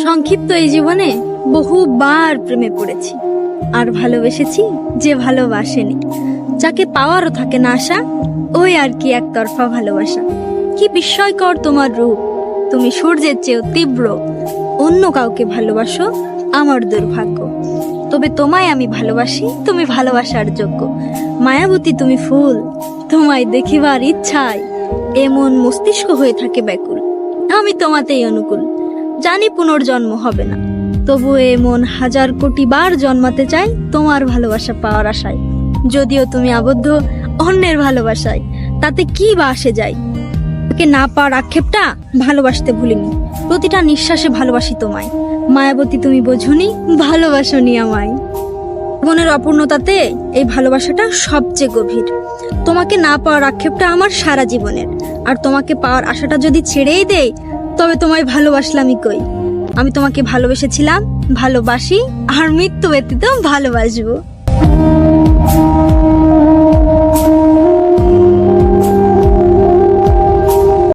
সংক্ষিপ্ত এই জীবনে বহুবার প্রেমে পড়েছি, আর ভালোবেসেছি যে ভালোবাসেনি। যাকে পাওয়ারও থাকে না আশা, ওই আর কি একতরফা ভালোবাসা। কি বিস্ময়কর তোমার রূপ, তুমি সূর্যের চেয়েও তীব্র। অন্য কাউকে ভালোবাসো আমার দুর্ভাগ্য, তবে তোমায় আমি ভালোবাসি, তুমি ভালোবাসার যোগ্য। মায়াবতী তুমি ফুল, তোমায় দেখিবার ইচ্ছায় এমন মস্তিষ্ক হয়ে থাকে ব্যাকুল। আমি তোমাতেই অনুকূল, জানি পুনর্জন্ম হবে না, তবু এমন হাজার কোটি বার জন্মাতে চাই তোমার ভালোবাসা পাওয়ার আশায়। যদিও তুমি আবদ্ধ অন্যের ভালোবাসায়, তাতে কি বা আসে যায়। তাকে না পাওয়ার আক্ষেপটা ভালোবাসতে ভুলিনি, প্রতিটা নিঃশ্বাসে ভালোবাসি তোমায়। মায়াবতী তুমি বোঝনি, ভালোবাসনি আমায়। জীবনের অপূর্ণতাতে এই ভালোবাসাটা সবচেয়ে গভীর। তোমাকে না পাওয়ার আক্ষেপটা আমার সারা জীবনের, আর তোমাকে পাওয়ার আশাটা যদি ছেড়েই দেই, তবে তোমায় ভালোবাসলামই কই। আমি তোমাকে ভালোবেসেছিলাম, ভালোবাসি, আর মৃত্যু ব্যতীত ভালোবাসবো।